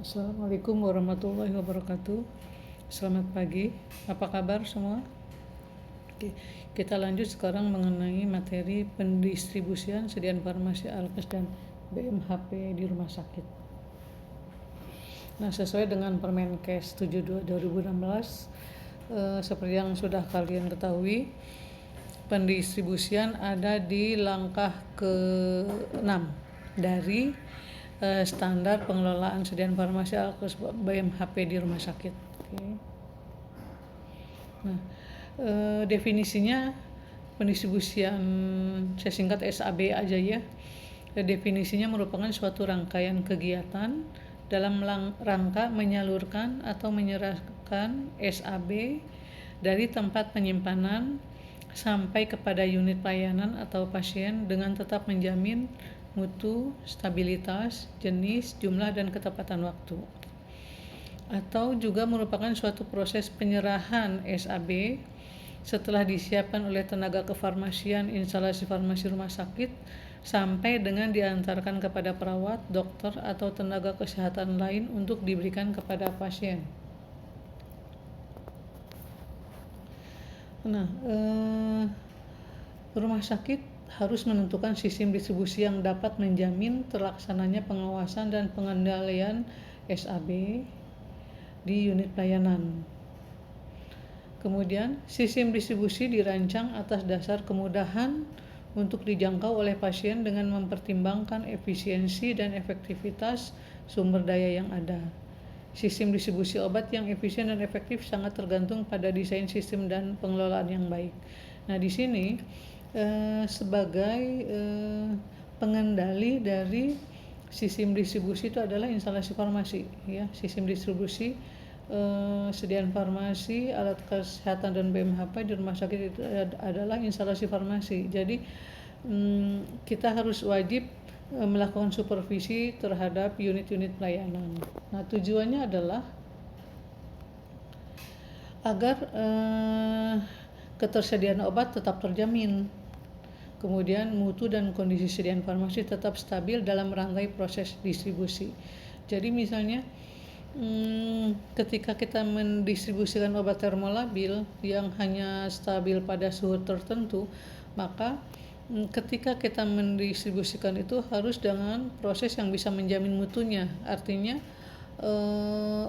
Assalamualaikum warahmatullahi wabarakatuh. Selamat pagi. Apa kabar semua? Oke, kita lanjut sekarang mengenai materi pendistribusian sediaan farmasi Alkes dan BMHP di rumah sakit. Nah, sesuai dengan Permenkes 72 2016, seperti yang sudah kalian ketahui, pendistribusian ada di langkah ke-6 dari standar pengelolaan sediaan farmasi Alkes BMHP di rumah sakit. Oke. Nah, definisinya pendistribusian, saya singkat SAB aja ya. Definisinya merupakan suatu rangkaian kegiatan dalam rangka menyalurkan atau menyerahkan SAB dari tempat penyimpanan sampai kepada unit pelayanan atau pasien dengan tetap menjamin mutu, stabilitas, jenis, jumlah, dan ketepatan waktu. Atau juga merupakan suatu proses penyerahan SAB setelah disiapkan oleh tenaga kefarmasian instalasi farmasi rumah sakit sampai dengan diantarkan kepada perawat, dokter, atau tenaga kesehatan lain untuk diberikan kepada pasien. Nah, rumah sakit harus menentukan sistem distribusi yang dapat menjamin terlaksananya pengawasan dan pengendalian SAB di unit pelayanan. Kemudian, sistem distribusi dirancang atas dasar kemudahan untuk dijangkau oleh pasien dengan mempertimbangkan efisiensi dan efektivitas sumber daya yang ada. Sistem distribusi obat yang efisien dan efektif sangat tergantung pada desain sistem dan pengelolaan yang baik. Nah, di sini sebagai pengendali dari sistem distribusi itu adalah instalasi farmasi, ya. Sistem distribusi sediaan farmasi, alat kesehatan, dan BMHP di rumah sakit itu adalah instalasi farmasi. Jadi kita harus wajib melakukan supervisi terhadap unit-unit pelayanan. Nah, tujuannya adalah agar ketersediaan obat tetap terjamin. Kemudian mutu dan kondisi sediaan farmasi tetap stabil dalam rantai proses distribusi. Jadi misalnya ketika kita mendistribusikan obat termolabil yang hanya stabil pada suhu tertentu, maka ketika kita mendistribusikan itu harus dengan proses yang bisa menjamin mutunya. Artinya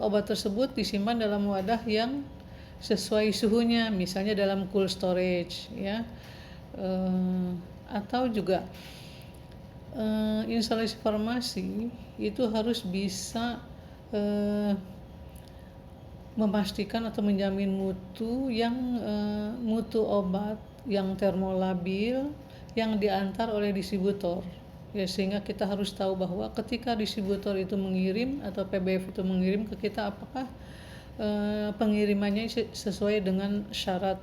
obat tersebut disimpan dalam wadah yang sesuai suhunya, misalnya dalam cold storage, ya. Atau juga instalasi farmasi itu harus bisa memastikan atau menjamin mutu obat yang termolabil yang diantar oleh distributor, ya, sehingga kita harus tahu bahwa ketika distributor itu mengirim atau PBF itu mengirim ke kita, apakah pengirimannya sesuai dengan syarat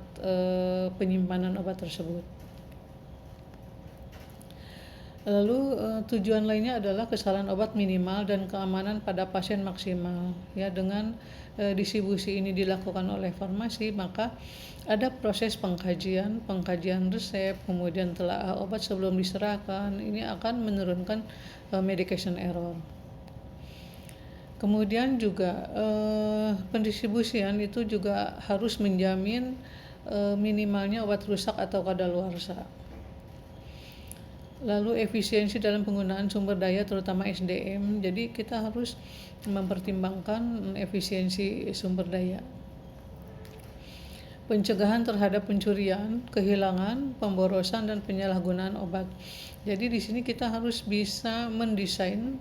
penyimpanan obat tersebut. Lalu tujuan lainnya adalah kesalahan obat minimal dan keamanan pada pasien maksimal. Ya, dengan distribusi ini dilakukan oleh farmasi, maka ada proses pengkajian resep, kemudian telaah obat sebelum diserahkan. Ini akan menurunkan medication error. Kemudian juga pendistribusian itu juga harus menjamin minimalnya obat rusak atau kadaluarsa. Lalu efisiensi dalam penggunaan sumber daya terutama SDM. Jadi kita harus mempertimbangkan efisiensi sumber daya. Pencegahan terhadap pencurian, kehilangan, pemborosan, dan penyalahgunaan obat. Jadi di sini kita harus bisa mendesain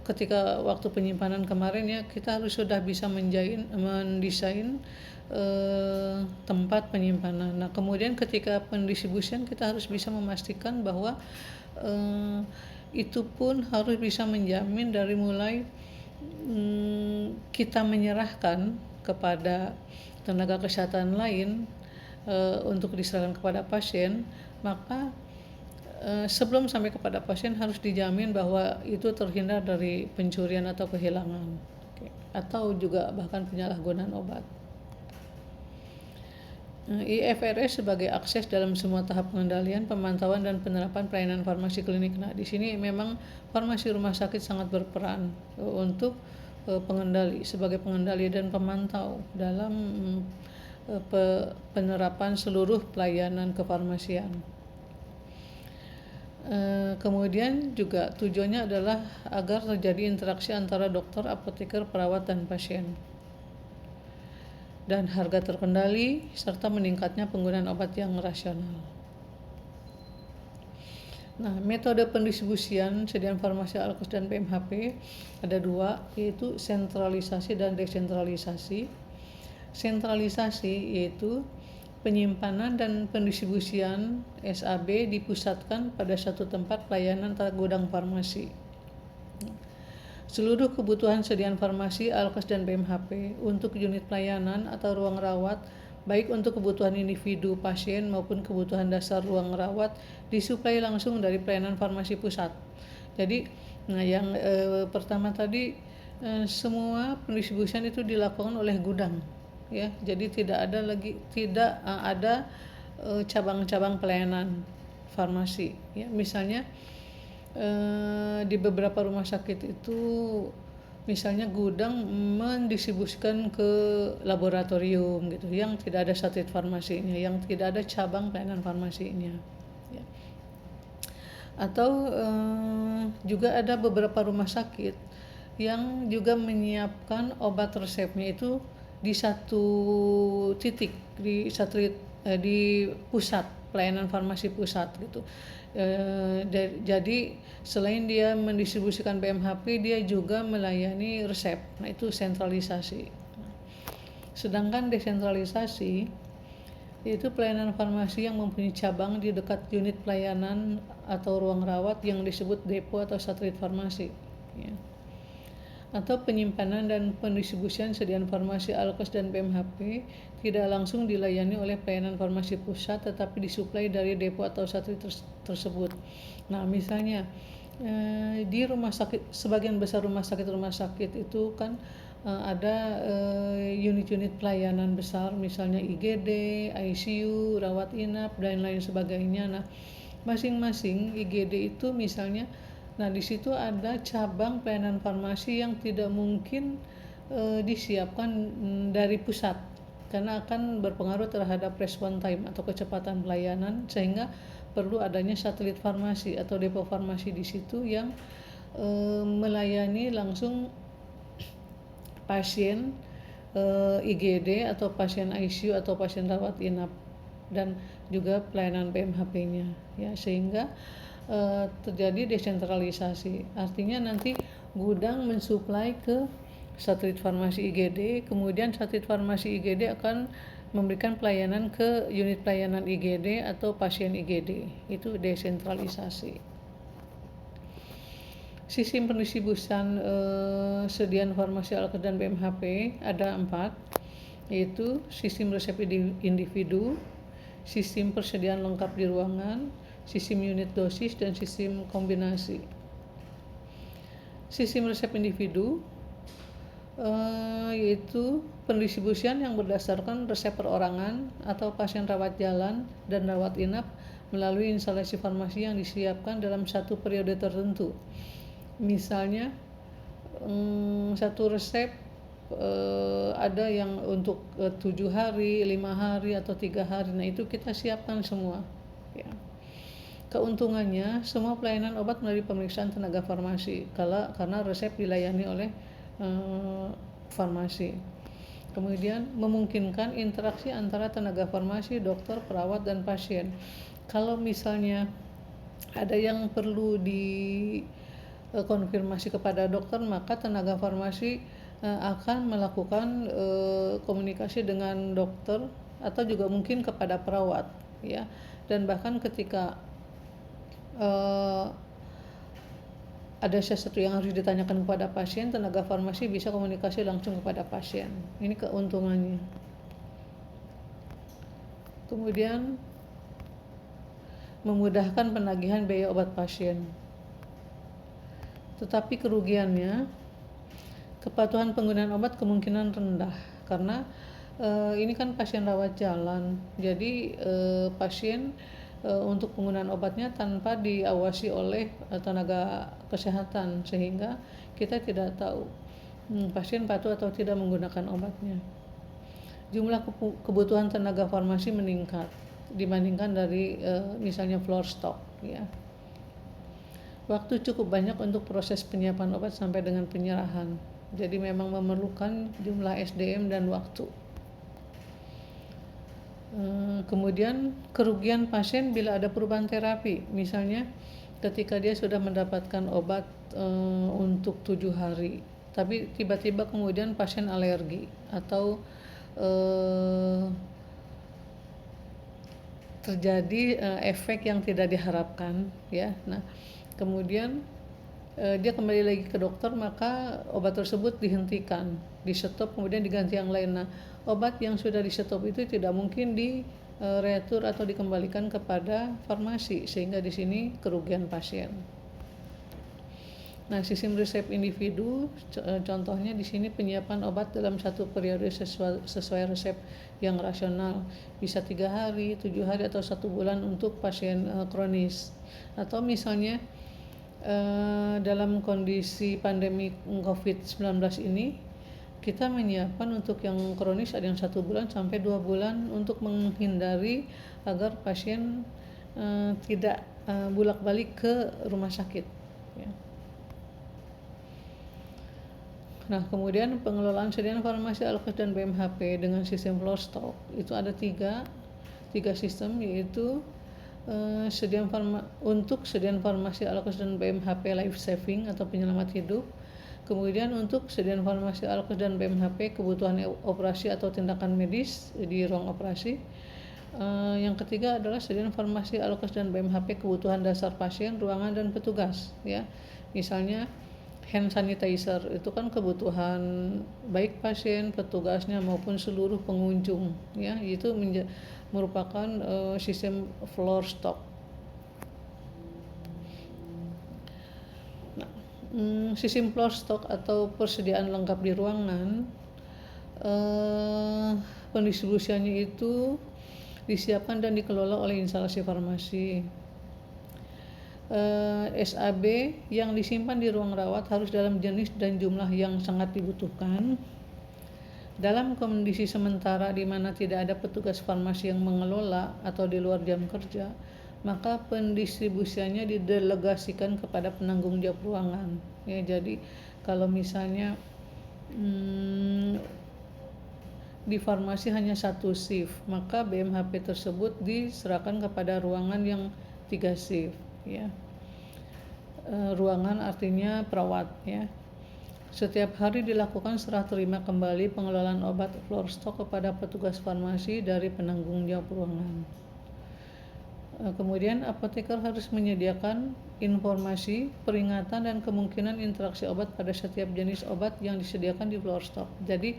ketika waktu penyimpanan kemarin, ya, kita harus sudah bisa mendesain tempat penyimpanan. Nah, kemudian ketika pendistribusian kita harus bisa memastikan bahwa itu pun harus bisa menjamin dari mulai kita menyerahkan kepada tenaga kesehatan lain untuk diserahkan kepada pasien, maka sebelum sampai kepada pasien harus dijamin bahwa itu terhindar dari pencurian atau kehilangan, atau juga bahkan penyalahgunaan obat. IFRS sebagai akses dalam semua tahap pengendalian, pemantauan, dan penerapan pelayanan farmasi klinik. Nah, di sini memang farmasi rumah sakit sangat berperan untuk sebagai pengendali dan pemantau dalam penerapan seluruh pelayanan kefarmasian. Kemudian juga tujuannya adalah agar terjadi interaksi antara dokter, apoteker, perawat, dan pasien, dan harga terkendali serta meningkatnya penggunaan obat yang rasional. Nah, metode pendistribusian sediaan farmasi Alkes dan PMHP ada dua, yaitu sentralisasi dan desentralisasi. Sentralisasi yaitu penyimpanan dan pendistribusian SAB dipusatkan pada satu tempat pelayanan atau gudang farmasi. Seluruh kebutuhan sediaan farmasi, Alkes, dan PMHP untuk unit pelayanan atau ruang rawat, baik untuk kebutuhan individu pasien maupun kebutuhan dasar ruang rawat, disuplai langsung dari pelayanan farmasi pusat. Jadi, yang pertama tadi, semua pendistribusian itu dilakukan oleh gudang, ya. Jadi tidak ada cabang-cabang pelayanan farmasi, ya. Misalnya di beberapa rumah sakit itu misalnya gudang mendistribusikan ke laboratorium gitu yang tidak ada satelit farmasinya, yang tidak ada cabang pelayanan farmasinya, ya. Atau juga ada beberapa rumah sakit yang juga menyiapkan obat resepnya itu di satu titik, di satelit, di pusat pelayanan farmasi pusat gitu. Jadi selain dia mendistribusikan PMHP, dia juga melayani resep. Nah, itu sentralisasi. Sedangkan desentralisasi yaitu pelayanan farmasi yang mempunyai cabang di dekat unit pelayanan atau ruang rawat yang disebut depo atau satelit farmasi, ya. Atau penyimpanan dan pendistribusian sediaan farmasi Alkes dan PMHP tidak langsung dilayani oleh pelayanan farmasi pusat, tetapi disuplai dari depo atau satelit tersebut. Nah, misalnya di rumah sakit, sebagian besar rumah sakit itu kan ada unit-unit pelayanan besar, misalnya IGD, ICU, rawat inap, dan lain sebagainya. Nah, masing-masing IGD itu misalnya, nah di situ ada cabang pelayanan farmasi yang tidak mungkin disiapkan dari pusat, karena akan berpengaruh terhadap respon time atau kecepatan pelayanan, sehingga perlu adanya satelit farmasi atau depo farmasi di situ yang melayani langsung pasien IGD atau pasien ICU atau pasien rawat inap, dan juga pelayanan PMHP-nya, ya, sehingga terjadi desentralisasi. Artinya nanti gudang mensuplai ke satelit farmasi IGD, kemudian satelit farmasi IGD akan memberikan pelayanan ke unit pelayanan IGD atau pasien IGD. Itu desentralisasi. Sistem pendistribusian sediaan farmasi Alkes dan PMHP ada 4, yaitu sistem resep individu, sistem persediaan lengkap di ruangan, sistem unit dosis, dan sistem kombinasi. Sistem resep individu yaitu pendistribusian yang berdasarkan resep perorangan atau pasien rawat jalan dan rawat inap melalui instalasi farmasi yang disiapkan dalam satu periode tertentu. Misalnya satu resep ada yang untuk 7 hari, 5 hari, atau 3 hari. Nah, itu kita siapkan semua, ya. Keuntungannya, semua pelayanan obat melalui pemeriksaan tenaga farmasi karena resep dilayani oleh farmasi. Kemudian memungkinkan interaksi antara tenaga farmasi, dokter, perawat, dan pasien. Kalau misalnya ada yang perlu dikonfirmasi kepada dokter, maka tenaga farmasi akan melakukan komunikasi dengan dokter atau juga mungkin kepada perawat, ya. Dan bahkan ketika ada sesuatu yang harus ditanyakan kepada pasien, tenaga farmasi bisa komunikasi langsung kepada pasien. Ini keuntungannya. Kemudian memudahkan penagihan biaya obat pasien. Tetapi kerugiannya, kepatuhan penggunaan obat kemungkinan rendah karena Ini kan pasien rawat jalan, jadi pasien untuk penggunaan obatnya tanpa diawasi oleh tenaga kesehatan, sehingga kita tidak tahu pasien patuh atau tidak menggunakan obatnya. Jumlah kebutuhan tenaga farmasi meningkat dibandingkan dari misalnya floor stock, ya. Waktu cukup banyak untuk proses penyiapan obat sampai dengan penyerahan. Jadi memang memerlukan jumlah SDM dan waktu. Kemudian kerugian pasien bila ada perubahan terapi, misalnya ketika dia sudah mendapatkan obat untuk 7 hari, tapi tiba-tiba kemudian pasien alergi atau terjadi efek yang tidak diharapkan, ya. Nah, kemudian dia kembali lagi ke dokter, maka obat tersebut dihentikan, di-stop, kemudian diganti yang lain. Nah, obat yang sudah di-stop itu tidak mungkin retur atau dikembalikan kepada farmasi, sehingga di sini kerugian pasien. Nah, sistem resep individu, contohnya di sini penyiapan obat dalam satu periode sesuai resep yang rasional, bisa 3 hari, 7 hari, atau 1 bulan untuk pasien kronis. Atau misalnya dalam kondisi pandemi COVID-19 ini, kita menyiapkan untuk yang kronis ada yang 1 bulan sampai 2 bulan untuk menghindari agar pasien tidak bolak-balik ke rumah sakit, ya. Nah, kemudian pengelolaan sediaan farmasi Alkes dan BMHP dengan sistem floor stock itu ada tiga sistem, yaitu untuk sediaan farmasi Alkes dan BMHP life saving atau penyelamat hidup. Kemudian untuk sediaan farmasi Alkes dan BMHP kebutuhan operasi atau tindakan medis di ruang operasi. Yang ketiga adalah sediaan farmasi Alkes dan BMHP kebutuhan dasar pasien, ruangan, dan petugas, ya. Misalnya hand sanitizer itu kan kebutuhan baik pasien, petugasnya maupun seluruh pengunjung, ya. Itu merupakan sistem floor stock. Nah, sistem floor stock atau persediaan lengkap di ruangan, pendistribusiannya itu disiapkan dan dikelola oleh instalasi farmasi. SAB yang disimpan di ruang rawat harus dalam jenis dan jumlah yang sangat dibutuhkan. Dalam kondisi sementara di mana tidak ada petugas farmasi yang mengelola atau di luar jam kerja, maka pendistribusiannya didelegasikan kepada penanggung jawab ruangan, ya. Jadi kalau misalnya di farmasi hanya 1 shift, maka BMHP tersebut diserahkan kepada ruangan yang 3 shift, ya. Ruangan artinya perawat, ya. Setiap hari dilakukan serah terima kembali pengelolaan obat floor stock kepada petugas farmasi dari penanggung jawab ruangan. Kemudian apoteker harus menyediakan informasi, peringatan, dan kemungkinan interaksi obat pada setiap jenis obat yang disediakan di floor stock. Jadi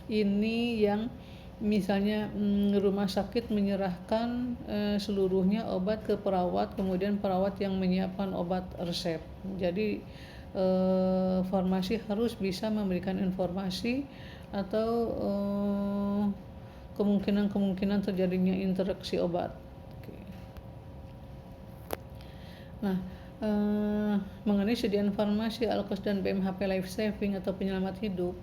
ini yang misalnya rumah sakit menyerahkan seluruhnya obat ke perawat, kemudian perawat yang menyiapkan obat resep. Jadi farmasi harus bisa memberikan informasi atau kemungkinan terjadinya interaksi obat. Nah, mengenai sediaan farmasi Alkes dan BMHP life saving atau penyelamat hidup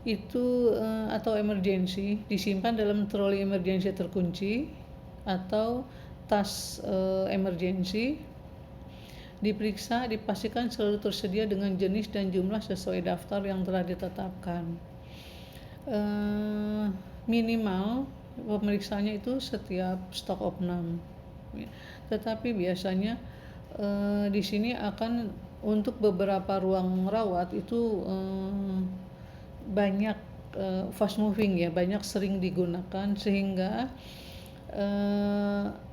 itu atau emergency disimpan dalam troli emergency terkunci atau tas emergency, diperiksa, dipastikan selalu tersedia dengan jenis dan jumlah sesuai daftar yang telah ditetapkan. Minimal pemeriksaannya itu setiap stok opnam, tetapi biasanya di sini akan untuk beberapa ruang rawat itu banyak fast moving, ya, banyak sering digunakan, sehingga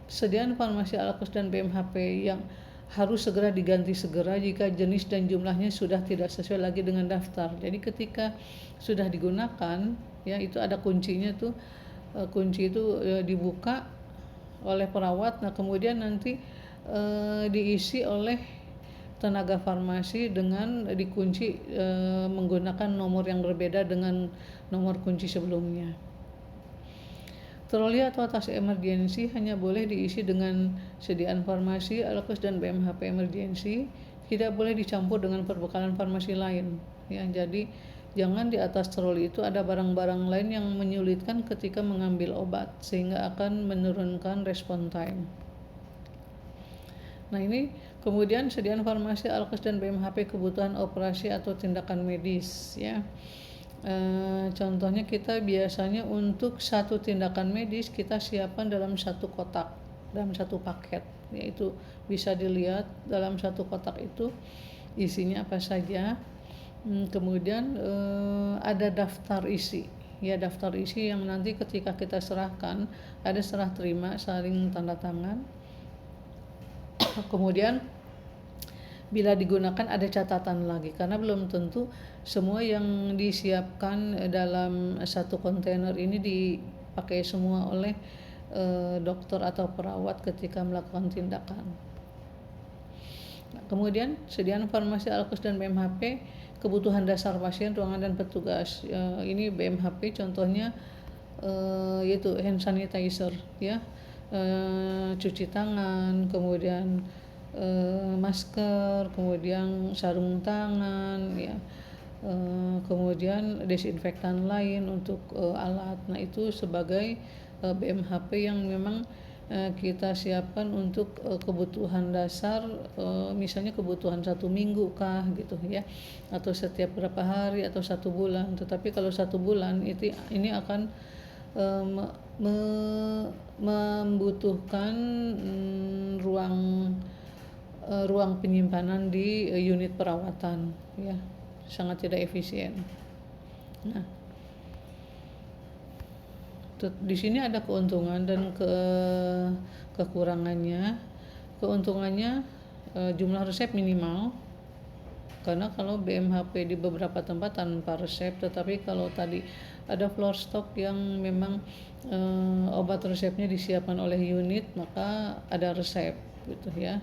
sediaan farmasi Alkes dan BMHP yang harus segera diganti jika jenis dan jumlahnya sudah tidak sesuai lagi dengan daftar. Jadi ketika sudah digunakan, ya, itu ada kuncinya tuh, kunci itu dibuka oleh perawat. Nah, kemudian nanti diisi oleh tenaga farmasi dengan dikunci menggunakan nomor yang berbeda dengan nomor kunci sebelumnya. Troli atau tas emergensi hanya boleh diisi dengan sediaan farmasi, alkes, dan BMHP emergensi. Tidak boleh dicampur dengan perbekalan farmasi lain. Ya, jadi jangan di atas troli itu ada barang-barang lain yang menyulitkan ketika mengambil obat, sehingga akan menurunkan respon time. Nah, ini kemudian sediaan farmasi, alkes, dan BMHP kebutuhan operasi atau tindakan medis, ya. Contohnya kita biasanya untuk satu tindakan medis kita siapkan dalam satu kotak, dalam satu paket, yaitu bisa dilihat dalam satu kotak itu isinya apa saja. Kemudian ada daftar isi, ya, daftar isi yang nanti ketika kita serahkan ada serah terima saling tanda tangan. Kemudian bila digunakan ada catatan lagi, karena belum tentu semua yang disiapkan dalam satu kontainer ini dipakai semua oleh dokter atau perawat ketika melakukan tindakan. Nah, kemudian sediaan farmasi, alkes, dan BMHP kebutuhan dasar pasien, ruangan, dan petugas. Ini BMHP contohnya yaitu hand sanitizer, ya, cuci tangan, kemudian masker, kemudian sarung tangan, ya, kemudian desinfektan lain untuk alat. Nah, itu sebagai BMHP yang memang kita siapkan untuk kebutuhan dasar, misalnya kebutuhan 1 minggu kah gitu, ya, atau setiap berapa hari atau 1 bulan. Tetapi kalau 1 bulan ini akan membutuhkan ruang penyimpanan di unit perawatan, ya, sangat tidak efisien. Nah, di sini ada keuntungan dan kekurangannya. Keuntungannya jumlah resep minimal, karena kalau BMHP di beberapa tempat tanpa resep, tetapi kalau tadi ada floor stock yang memang obat resepnya disiapkan oleh unit, maka ada resep gitu, ya.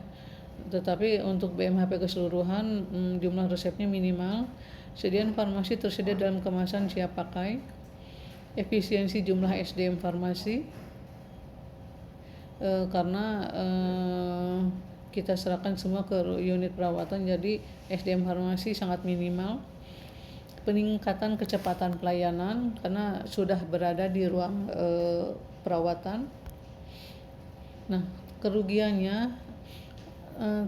Tetapi untuk BMHP keseluruhan jumlah resepnya minimal. Sediaan farmasi tersedia dalam kemasan siap pakai. Efisiensi jumlah SDM farmasi, karena kita serahkan semua ke unit perawatan, jadi SDM farmasi sangat minimal. Peningkatan kecepatan pelayanan karena sudah berada di ruang perawatan. Nah, kerugiannya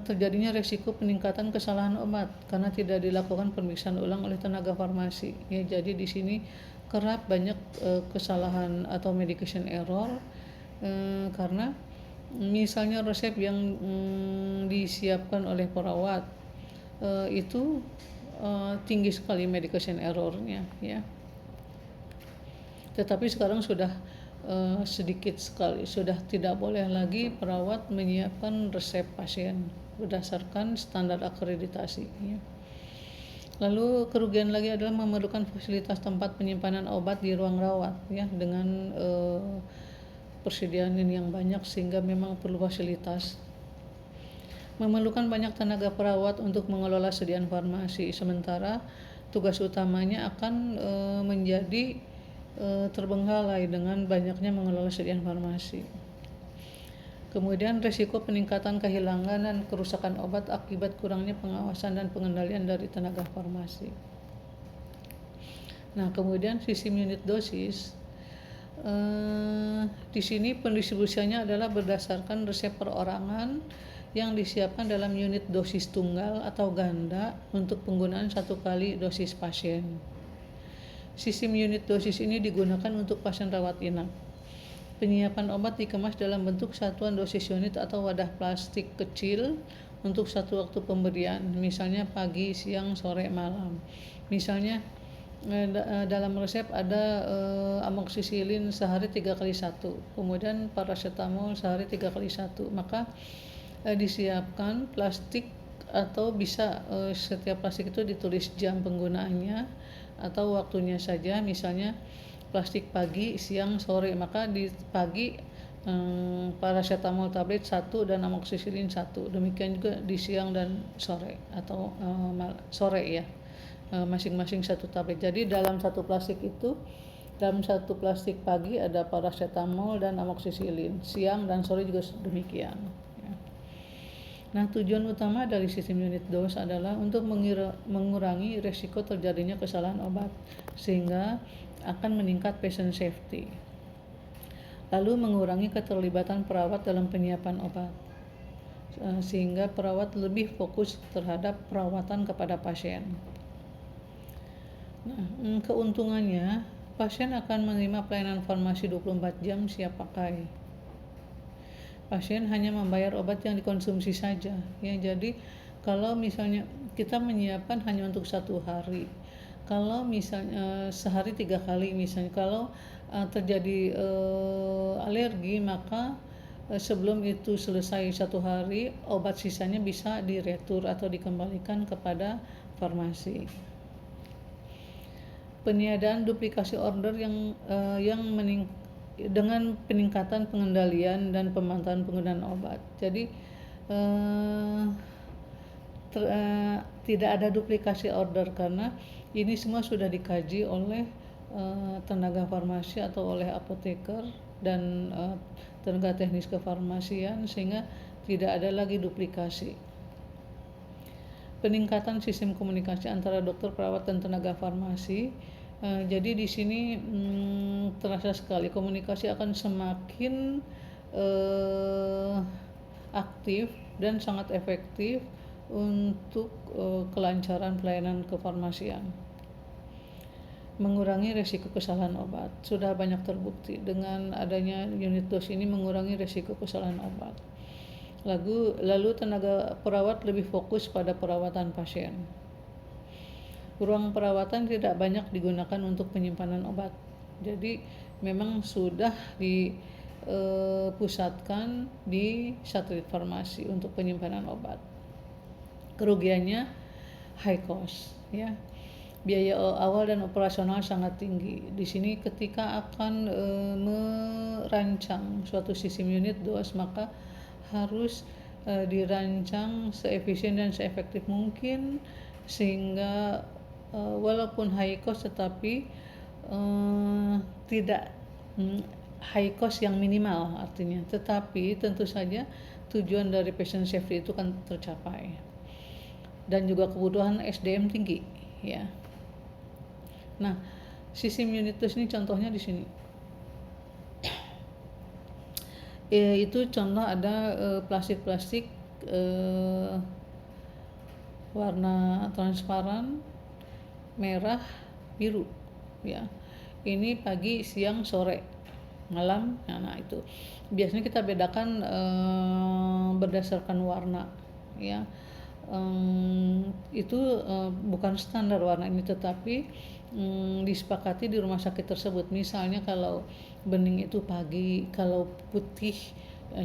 terjadinya resiko peningkatan kesalahan obat karena tidak dilakukan pemeriksaan ulang oleh tenaga farmasi, ya. Jadi di sini kerap banyak kesalahan atau medication error, karena misalnya resep yang disiapkan oleh perawat itu tinggi sekali medication errornya, ya. Tetapi sekarang sudah sedikit sekali, sudah tidak boleh lagi perawat menyiapkan resep pasien berdasarkan standar akreditasi, ya. Lalu kerugian lagi adalah memerlukan fasilitas tempat penyimpanan obat di ruang rawat, ya, dengan persediaan yang banyak sehingga memang perlu fasilitas. Memerlukan banyak tenaga perawat untuk mengelola sediaan farmasi, sementara tugas utamanya akan menjadi terbengkalai dengan banyaknya mengelola sediaan farmasi. Kemudian risiko peningkatan kehilangan dan kerusakan obat akibat kurangnya pengawasan dan pengendalian dari tenaga farmasi. Nah, kemudian sistem unit dosis. Di sini pendistribusiannya adalah berdasarkan resep perorangan yang disiapkan dalam unit dosis tunggal atau ganda untuk penggunaan 1 kali dosis pasien. Sistem unit dosis ini digunakan untuk pasien rawat inap. Penyiapan obat dikemas dalam bentuk satuan dosis unit atau wadah plastik kecil untuk satu waktu pemberian, misalnya pagi, siang, sore, malam. Misalnya dalam resep ada amoksisilin sehari 3x1, kemudian paracetamol sehari 3x1, maka disiapkan plastik, atau bisa setiap plastik itu ditulis jam penggunaannya atau waktunya saja, misalnya plastik pagi, siang, sore, maka di pagi paracetamol tablet 1 dan amoxicillin 1. Demikian juga di siang dan sore atau sore ya, masing-masing 1 tablet. Jadi dalam satu plastik pagi ada paracetamol dan amoxicillin, siang dan sore juga demikian. Ya. Nah, tujuan utama dari sistem unit dose adalah untuk mengurangi resiko terjadinya kesalahan obat, sehingga akan meningkat patient safety. Lalu mengurangi keterlibatan perawat dalam penyiapan obat, sehingga perawat lebih fokus terhadap perawatan kepada pasien. Nah, keuntungannya, pasien akan menerima pelayanan farmasi 24 jam siap pakai. Pasien hanya membayar obat yang dikonsumsi saja. Ya, jadi kalau misalnya kita menyiapkan hanya untuk 1 hari, kalau misalnya sehari 3 kali misalnya, kalau terjadi alergi, maka sebelum itu selesai 1 hari, obat sisanya bisa diretur atau dikembalikan kepada farmasi. Peniadaan duplikasi order dengan peningkatan pengendalian dan pemantauan penggunaan obat. Jadi tidak ada duplikasi order karena ini semua sudah dikaji oleh tenaga farmasi atau oleh apoteker dan tenaga teknis kefarmasian, sehingga tidak ada lagi duplikasi. Peningkatan sistem komunikasi antara dokter, perawat, dan tenaga farmasi. Jadi di sini terasa sekali komunikasi akan semakin aktif dan sangat efektif untuk kelancaran pelayanan kefarmasian. Mengurangi resiko kesalahan obat. Sudah banyak terbukti dengan adanya unit dose ini mengurangi resiko kesalahan obat. Lalu tenaga perawat lebih fokus pada perawatan pasien. Ruang perawatan tidak banyak digunakan untuk penyimpanan obat. Jadi memang sudah dipusatkan di satelit farmasi untuk penyimpanan obat. Kerugiannya high cost, ya. Biaya awal dan operasional sangat tinggi. Di sini ketika akan merancang suatu sistem unit dose, maka harus dirancang seefisien dan seefektif mungkin, sehingga walaupun high cost tetapi tidak high cost yang minimal artinya, tetapi tentu saja tujuan dari patient safety itu kan tercapai, dan juga kebutuhan SDM tinggi, ya. Nah, sistem unit dose ini contohnya di sini. Itu contoh ada plastik-plastik warna transparan, merah, biru, ya. Ini pagi, siang, sore, malam. Nah, itu biasanya kita bedakan berdasarkan warna, ya. Itu bukan standar warna ini, tetapi disepakati di rumah sakit tersebut. Misalnya kalau bening itu pagi, kalau putih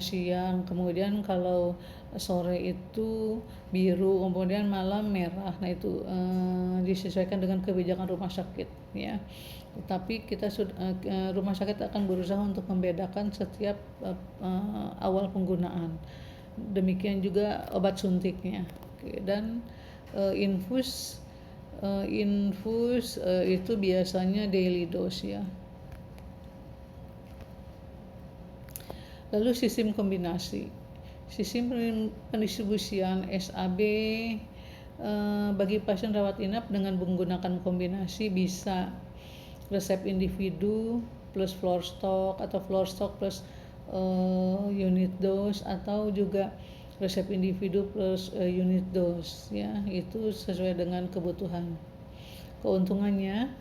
siang, kemudian kalau sore itu biru, kemudian malam merah. Nah, itu disesuaikan dengan kebijakan rumah sakit, ya. Tapi rumah sakit akan berusaha untuk membedakan setiap awal penggunaan. Demikian juga obat suntiknya. Dan infus itu biasanya daily dose, ya. Lalu sistem kombinasi. Sistem pendistribusian SAB bagi pasien rawat inap dengan menggunakan kombinasi bisa resep individu plus floor stock, atau floor stock plus unit dose, atau juga resep individu plus unit dose, ya. Itu sesuai dengan kebutuhan. Keuntungannya,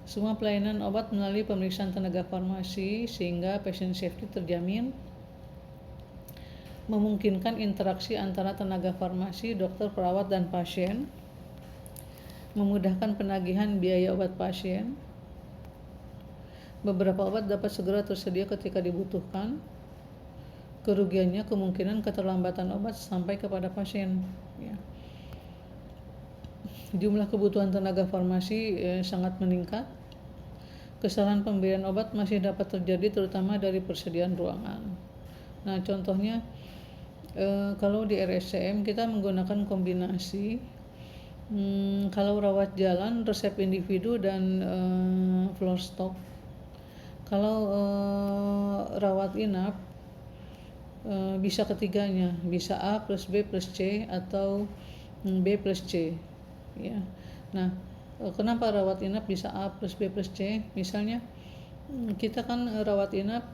semua pelayanan obat melalui pemeriksaan tenaga farmasi, sehingga patient safety terjamin. Memungkinkan interaksi antara tenaga farmasi, dokter, perawat, dan pasien. Memudahkan penagihan biaya obat pasien. Beberapa obat dapat segera tersedia ketika dibutuhkan. Kerugiannya kemungkinan keterlambatan obat sampai kepada pasien, ya. Jumlah kebutuhan tenaga farmasi sangat meningkat. kesalahan pemberian obat masih dapat terjadi terutama dari persediaan ruangan. Nah, contohnya kalau di RSCM kita menggunakan kombinasi kalau rawat jalan resep individu dan floor stock. Kalau rawat inap bisa ketiganya, bisa A plus B plus C atau B plus C, ya. Nah, kenapa rawat inap bisa A plus B plus C? Misalnya kita kan rawat inap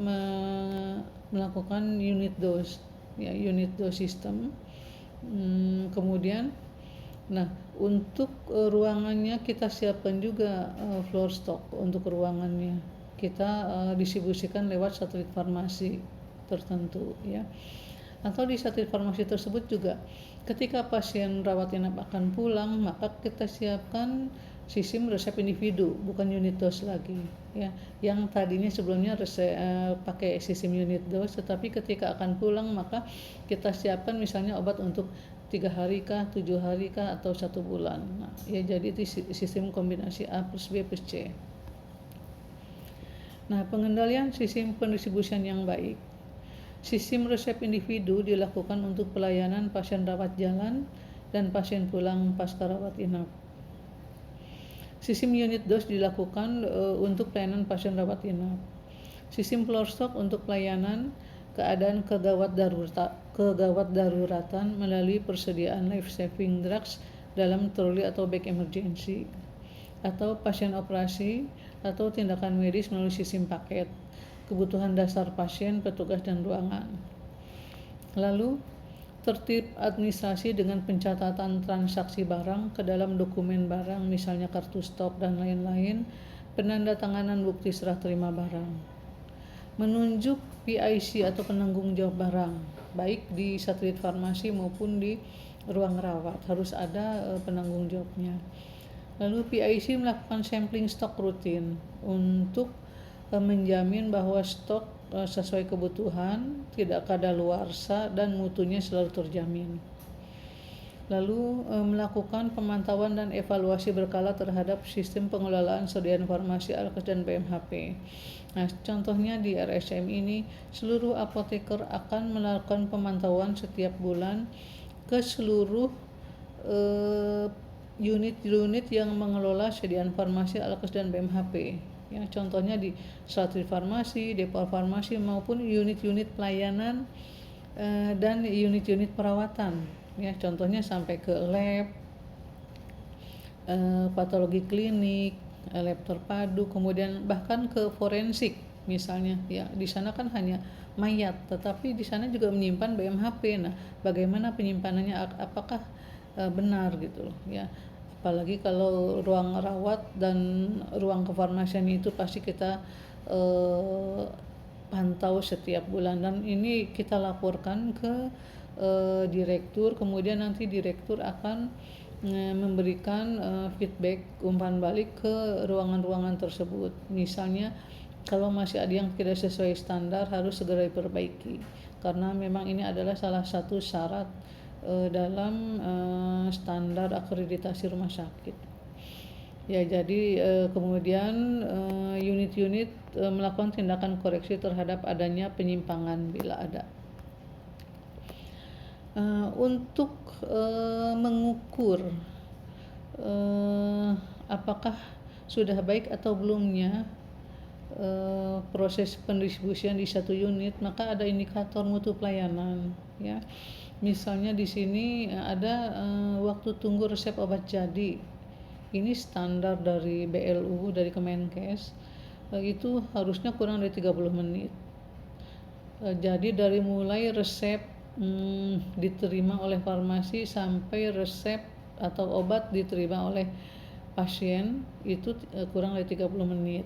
melakukan unit dose, ya, unit dose system. Kemudian, nah, untuk ruangannya kita siapkan juga floor stock untuk ruangannya. Kita distribusikan lewat satelit farmasi tertentu, ya. Atau di satelit farmasi tersebut juga ketika pasien rawat inap akan pulang, maka kita siapkan sistem resep individu, bukan unit dose lagi, ya. Yang tadinya sebelumnya pakai sistem unit dose, tetapi ketika akan pulang maka kita siapkan misalnya obat untuk 3 hari kah, 7 hari kah, atau 1 bulan. Nah, ya, jadi itu sistem kombinasi A plus B plus C. Nah, pengendalian sistem pendistribusian yang baik. Sistem resep individu dilakukan untuk pelayanan pasien rawat jalan dan pasien pulang pasca rawat inap. Sistem unit dose dilakukan untuk pelayanan pasien rawat inap. Sistem floor stock untuk pelayanan keadaan kegawat daruratan melalui persediaan life saving drugs dalam troli atau bag emergency, atau pasien operasi atau tindakan medis melalui sistem paket, kebutuhan dasar pasien, petugas, dan ruangan. Lalu, tertib administrasi dengan pencatatan transaksi barang ke dalam dokumen barang, misalnya kartu stop dan lain-lain, penandatanganan bukti serah terima barang. Menunjuk PIC atau penanggung jawab barang, baik di satelit farmasi maupun di ruang rawat, harus ada penanggung jawabnya. Lalu PIC melakukan sampling stok rutin untuk menjamin bahwa stok sesuai kebutuhan, tidak kadaluarsa, dan mutunya selalu terjamin. Lalu melakukan pemantauan dan evaluasi berkala terhadap sistem pengelolaan sediaan farmasi, alkes, dan BMHP. Nah, contohnya di RSCM ini seluruh apoteker akan melakukan pemantauan setiap bulan ke seluruh unit-unit yang mengelola sediaan farmasi, alkes, dan BMHP. Ya, contohnya di satelit farmasi, depo farmasi, maupun unit-unit pelayanan dan unit-unit perawatan. Ya, contohnya sampai ke lab, patologi klinik, lab terpadu, kemudian bahkan ke forensik misalnya. Ya, di sana kan hanya mayat, tetapi di sana juga menyimpan BMHP. Nah, bagaimana penyimpanannya, apakah benar gitu loh, ya. Apalagi kalau ruang rawat dan ruang kefarmasian itu pasti kita pantau setiap bulan, dan ini kita laporkan ke direktur, kemudian nanti direktur akan memberikan feedback, umpan balik ke ruangan-ruangan tersebut. Misalnya kalau masih ada yang tidak sesuai standar, harus segera diperbaiki, karena memang ini adalah salah satu syarat dalam standar akreditasi rumah sakit. Ya, jadi kemudian unit-unit melakukan tindakan koreksi terhadap adanya penyimpangan bila ada. Untuk mengukur apakah sudah baik atau belumnya proses pendistribusian di satu unit, maka ada indikator mutu pelayanan, ya. Misalnya di sini ada waktu tunggu resep obat jadi. Ini standar dari BLU, dari Kemenkes, itu harusnya kurang dari 30 menit. Jadi dari mulai resep diterima oleh farmasi sampai resep atau obat diterima oleh pasien itu kurang dari 30 menit.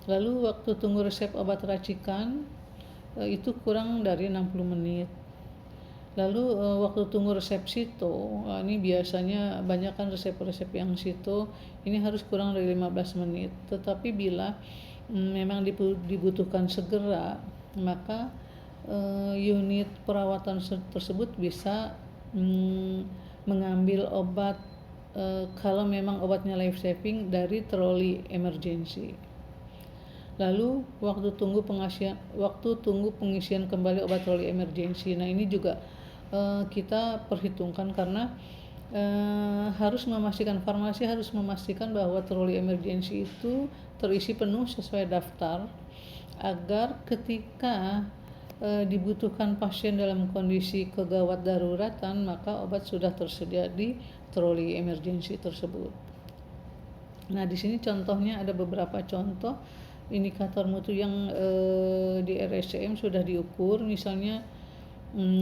Lalu waktu tunggu resep obat racikan itu kurang dari 60 menit. Lalu waktu tunggu resep sito, ini biasanya banyak kan resep-resep yang sito, ini harus kurang dari 15 menit. Tetapi bila memang dibutuhkan segera, maka unit perawatan tersebut bisa mengambil obat kalau memang obatnya life saving dari troli emergency. Lalu waktu tunggu pengisian kembali obat troli emergensi. Nah, ini juga kita perhitungkan karena farmasi harus memastikan bahwa troli emergensi itu terisi penuh sesuai daftar, agar ketika dibutuhkan pasien dalam kondisi kegawat daruratan, maka obat sudah tersedia di troli emergensi tersebut. Nah, di sini contohnya ada beberapa contoh indikator mutu yang di RSCM sudah diukur, misalnya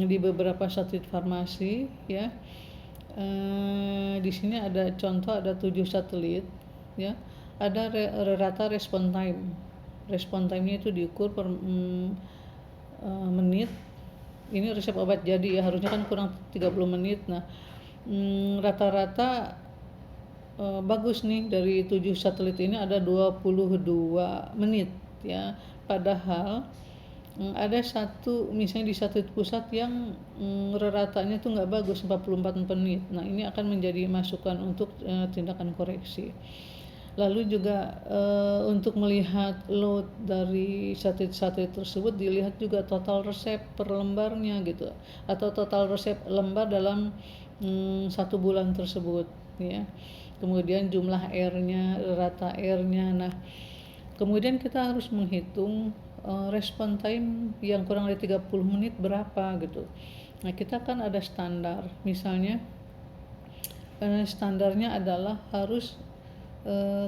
di beberapa satelit farmasi ya. Di sini ada contoh, ada 7 satelit ya. Ada rata respon time. Respon time-nya itu diukur per menit. Ini resep obat jadi ya, harusnya kan kurang 30 menit. Nah, rata-rata bagus nih, dari 7 satelit ini ada 22 menit ya. Padahal ada satu misalnya di satelit pusat yang rata-ratanya tuh nggak bagus, 44 menit. Nah, ini akan menjadi masukan untuk tindakan koreksi. Lalu juga untuk melihat load dari satelit-satelit tersebut, dilihat juga total resep per lembarnya gitu, atau total resep lembar dalam 1 bulan tersebut ya. Kemudian jumlah R-nya, rata R-nya. Nah, kemudian kita harus menghitung respon time yang kurang dari 30 menit berapa gitu. Nah, kita kan ada standar, misalnya standarnya adalah harus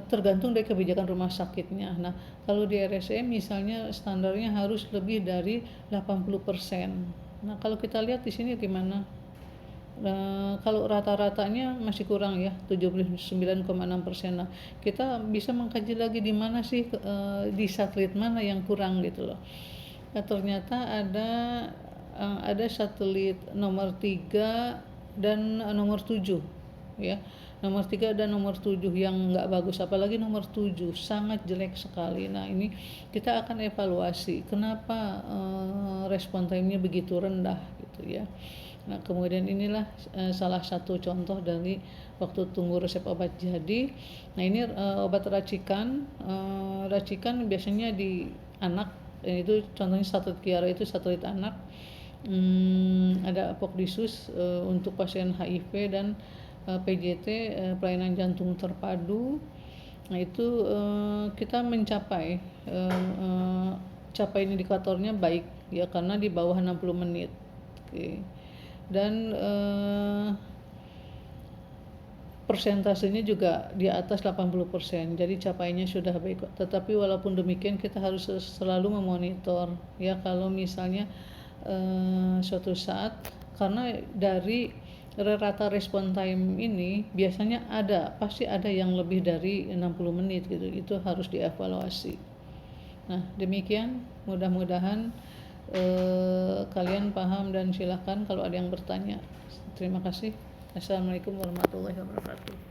tergantung dari kebijakan rumah sakitnya. Nah, kalau di RSCM misalnya standarnya harus lebih dari 80%. Nah, kalau kita lihat di sini gimana? Kalau rata-ratanya masih kurang ya, 79,6%. Nah, kita bisa mengkaji lagi di mana sih, di satelit mana yang kurang gitu loh. Nah, ternyata ada satelit nomor 3 dan nomor 7 ya. Nomor 3 dan nomor 7 yang nggak bagus, apalagi nomor 7 sangat jelek sekali. Nah, ini kita akan evaluasi kenapa respon time-nya begitu rendah gitu ya. Nah, kemudian inilah salah satu contoh dari waktu tunggu resep obat jadi. Nah, ini obat racikan. Racikan biasanya di anak, itu contohnya satelit Kiara, itu satelit anak. Ada Apokdisus untuk pasien HIV dan PJT, pelayanan jantung terpadu. Nah, itu kita mencapai capaian indikatornya baik ya, karena di bawah 60 menit. Oke. Dan persentasenya juga di atas 80%, jadi capaiannya sudah baik. Tetapi walaupun demikian kita harus selalu memonitor ya, kalau misalnya suatu saat, karena dari rata respon time ini biasanya pasti ada yang lebih dari 60 menit gitu, itu harus dievaluasi. Nah, demikian, mudah-mudahan kalian paham, dan silakan kalau ada yang bertanya. Terima kasih. Assalamualaikum warahmatullahi wabarakatuh.